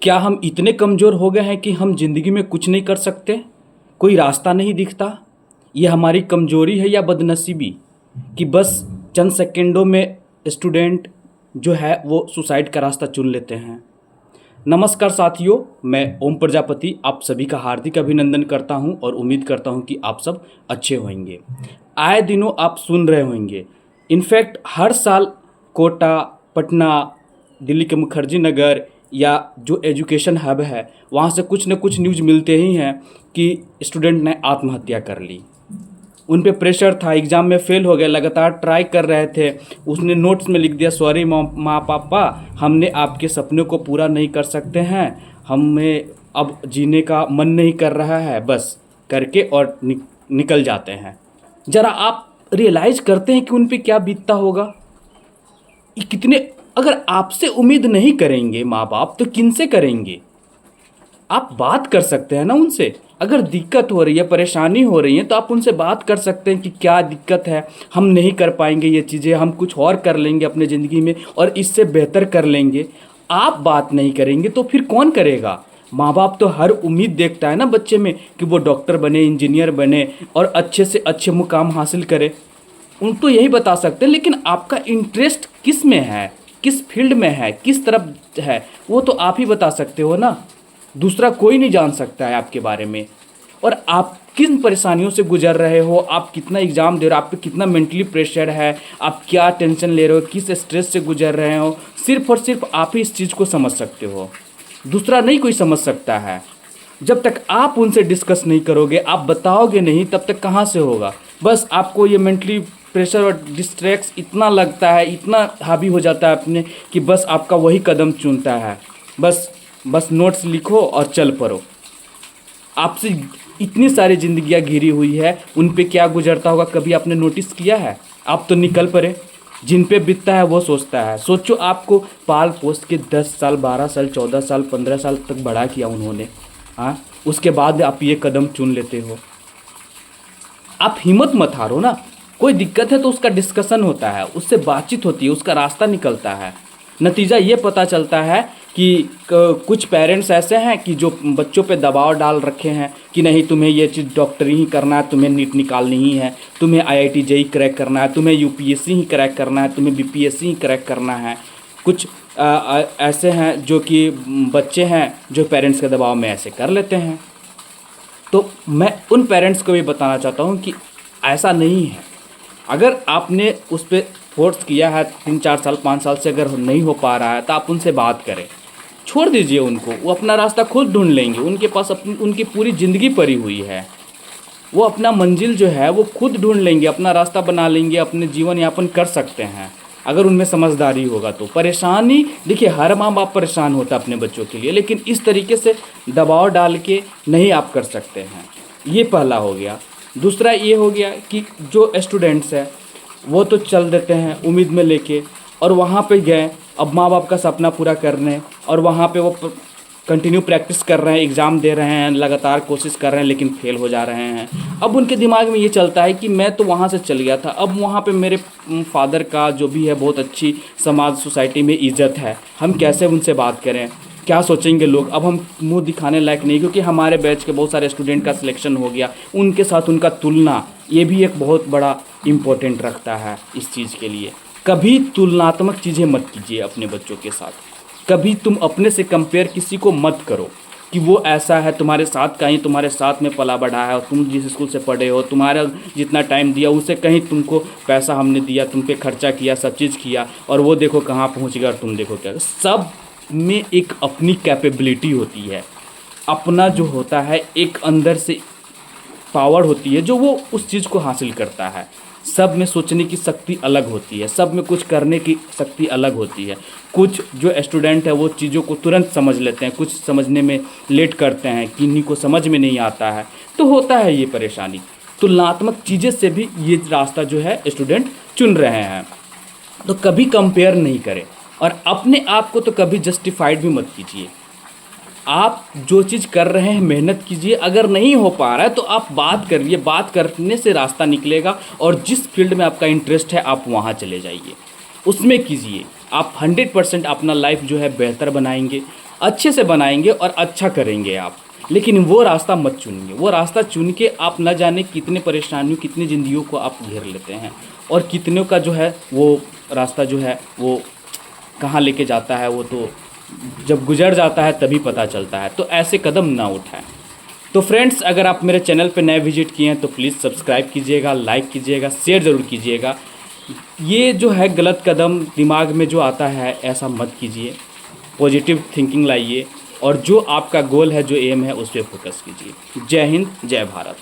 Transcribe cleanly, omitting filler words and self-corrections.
क्या हम इतने कमज़ोर हो गए हैं कि हम ज़िंदगी में कुछ नहीं कर सकते? कोई रास्ता नहीं दिखता? ये हमारी कमज़ोरी है या बदनसीबी कि बस चंद सेकंडों में स्टूडेंट जो है वो सुसाइड का रास्ता चुन लेते हैं। नमस्कार साथियों, मैं ओम प्रजापति आप सभी का हार्दिक अभिनंदन करता हूं और उम्मीद करता हूं कि आप सब अच्छे होंगे। आए दिनों आप सुन रहे होंगे, इनफैक्ट हर साल कोटा, पटना, दिल्ली के मुखर्जी नगर या जो एजुकेशन हब है वहाँ से कुछ न कुछ न्यूज़ मिलते ही हैं कि स्टूडेंट ने आत्महत्या कर ली। उन पे प्रेशर था, एग्ज़ाम में फ़ेल हो गए, लगातार ट्राई कर रहे थे। उसने नोट्स में लिख दिया, सॉरी माँ पापा, हमने आपके सपने को पूरा नहीं कर सकते हैं, हमें अब जीने का मन नहीं कर रहा है, बस करके और निकल जाते हैं। ज़रा आप रियलाइज़ करते हैं कि उन पे क्या बीतता होगा। ये कितने, अगर आपसे उम्मीद नहीं करेंगे माँ बाप तो किनसे करेंगे? आप बात कर सकते हैं ना उनसे। अगर दिक्कत हो रही है, परेशानी हो रही है तो आप उनसे बात कर सकते हैं कि क्या दिक्कत है, हम नहीं कर पाएंगे ये चीज़ें, हम कुछ और कर लेंगे अपने ज़िंदगी में और इससे बेहतर कर लेंगे। आप बात नहीं करेंगे तो फिर कौन करेगा? माँ बाप तो हर उम्मीद देखता है ना बच्चे में कि वो डॉक्टर बने, इंजीनियर बने और अच्छे से अच्छे मुकाम हासिल करे। उन तो यही बता सकते हैं, लेकिन आपका इंटरेस्ट किस में है, किस फील्ड में है, किस तरफ है, वो तो आप ही बता सकते हो ना। दूसरा कोई नहीं जान सकता है आपके बारे में। और आप किन परेशानियों से गुजर रहे हो, आप कितना एग्ज़ाम दे रहे हो, आप पे कितना मेंटली प्रेशर है, आप क्या टेंशन ले रहे हो, किस स्ट्रेस से गुजर रहे हो, सिर्फ और सिर्फ आप ही इस चीज़ को समझ सकते हो। दूसरा नहीं कोई समझ सकता है। जब तक आप उनसे डिस्कस नहीं करोगे, आप बताओगे नहीं, तब तक कहाँ से होगा। बस आपको ये मेंटली प्रेशर और डिस्ट्रैक्स इतना लगता है, इतना हावी हो जाता है अपने कि बस आपका वही कदम चुनता है। बस नोट्स लिखो और चल पड़ो। आपसे इतनी सारी जिंदगियां घिरी हुई है, उन पे क्या गुजरता होगा कभी आपने नोटिस किया है? आप तो निकल पड़े। जिन पे बीतता है वो सोचता है। सोचो, आपको पाल पोस के 10 साल, 12 साल, 14 साल, 15 साल तक बड़ा किया उन्होंने, हाँ, उसके बाद आप ये कदम चुन लेते हो। आप हिम्मत मत हारो ना। कोई दिक्कत है तो उसका डिस्कशन होता है, उससे बातचीत होती है, उसका रास्ता निकलता है। नतीजा ये पता चलता है कि कुछ पेरेंट्स ऐसे हैं कि जो बच्चों पे दबाव डाल रखे हैं कि नहीं, तुम्हें ये चीज़ डॉक्टरी ही करना है, तुम्हें नीट निकालनी ही है, तुम्हें आईआईटी जेईई क्रैक करना है, तुम्हें यूपीएससी ही क्रैक करना है, तुम्हें बीपीएससी ही क्रैक करना है। कुछ ऐसे हैं जो कि बच्चे हैं जो पेरेंट्स के दबाव में ऐसे कर लेते हैं। तो मैं उन पेरेंट्स को भी बताना चाहता हूँ कि ऐसा नहीं है। अगर आपने उस पर फोर्स किया है 3-4 साल, 5 साल से अगर नहीं हो पा रहा है तो आप उनसे बात करें, छोड़ दीजिए उनको, वो अपना रास्ता खुद ढूंढ लेंगे। उनके पास उनकी पूरी ज़िंदगी पड़ी हुई है, वो अपना मंजिल जो है वो खुद ढूंढ लेंगे, अपना रास्ता बना लेंगे, अपने जीवन यापन कर सकते हैं अगर उनमें समझदारी होगा तो। परेशानी देखिए, हर माँ बाप परेशान होता है अपने बच्चों के लिए, लेकिन इस तरीके से दबाव डाल के नहीं आप कर सकते हैं। ये पहला हो गया। दूसरा ये हो गया कि जो स्टूडेंट्स हैं वो तो चल देते हैं उम्मीद में लेके, और वहाँ पे गए, अब माँ बाप का सपना पूरा करने, और वहाँ पे वो कंटिन्यू प्रैक्टिस कर रहे हैं, एग्ज़ाम दे रहे हैं, लगातार कोशिश कर रहे हैं, लेकिन फेल हो जा रहे हैं। अब उनके दिमाग में ये चलता है कि मैं तो वहाँ से चल गया था, अब वहाँ पे मेरे फादर का जो भी है बहुत अच्छी समाज सोसाइटी में इज़्ज़त है, हम कैसे उनसे बात करें, क्या सोचेंगे लोग, अब हम मुंह दिखाने लायक नहीं, क्योंकि हमारे बैच के बहुत सारे स्टूडेंट का सिलेक्शन हो गया। उनके साथ उनका तुलना, ये भी एक बहुत बड़ा इम्पोर्टेंट रखता है इस चीज़ के लिए। कभी तुलनात्मक चीज़ें मत कीजिए अपने बच्चों के साथ। कभी तुम अपने से कंपेयर किसी को मत करो कि वो ऐसा है, तुम्हारे साथ कहीं तुम्हारे साथ में पला बढ़ा है, और तुम जिस स्कूल से पढ़े हो, तुम्हारा जितना टाइम दिया उससे कहीं तुमको पैसा हमने दिया, तुम पे खर्चा किया, सब चीज़ किया, और वो देखो कहाँ पहुँच गया और तुम देखो क्या। सब में एक अपनी कैपेबिलिटी होती है, अपना जो होता है एक अंदर से पावर होती है जो वो उस चीज़ को हासिल करता है। सब में सोचने की शक्ति अलग होती है, सब में कुछ करने की शक्ति अलग होती है। कुछ जो स्टूडेंट है वो चीज़ों को तुरंत समझ लेते हैं, कुछ समझने में लेट करते हैं, किन्हीं को समझ में नहीं आता है, तो होता है ये परेशानी। तुलनात्मक चीज़ें से भी ये रास्ता जो है स्टूडेंट चुन रहे हैं। तो कभी कंपेयर नहीं करें, और अपने आप को तो कभी जस्टिफाइड भी मत कीजिए। आप जो चीज़ कर रहे हैं मेहनत कीजिए, अगर नहीं हो पा रहा है तो आप बात करिए, बात करने से रास्ता निकलेगा, और जिस फील्ड में आपका इंटरेस्ट है आप वहाँ चले जाइए, उसमें कीजिए। आप 100% अपना लाइफ जो है बेहतर बनाएंगे। अच्छे से बनाएंगे और अच्छा करेंगे आप। लेकिन वो रास्ता मत चुनिए, वो रास्ता चुन के आप न जाने कितने परेशानियों, कितनी ज़िंदगियों को आप घेर लेते हैं, और कितनों का जो है वो रास्ता जो है वो कहाँ लेके जाता है, वो तो जब गुजर जाता है तभी पता चलता है। तो ऐसे कदम ना उठाएं। तो फ्रेंड्स, अगर आप मेरे चैनल पे नए विजिट किए हैं तो प्लीज़ सब्सक्राइब कीजिएगा, लाइक कीजिएगा, शेयर ज़रूर कीजिएगा। ये जो है गलत कदम दिमाग में जो आता है ऐसा मत कीजिए, पॉजिटिव थिंकिंग लाइए और जो आपका गोल है, जो एम है, उस पर फोकस कीजिए। जय हिंद, जय भारत।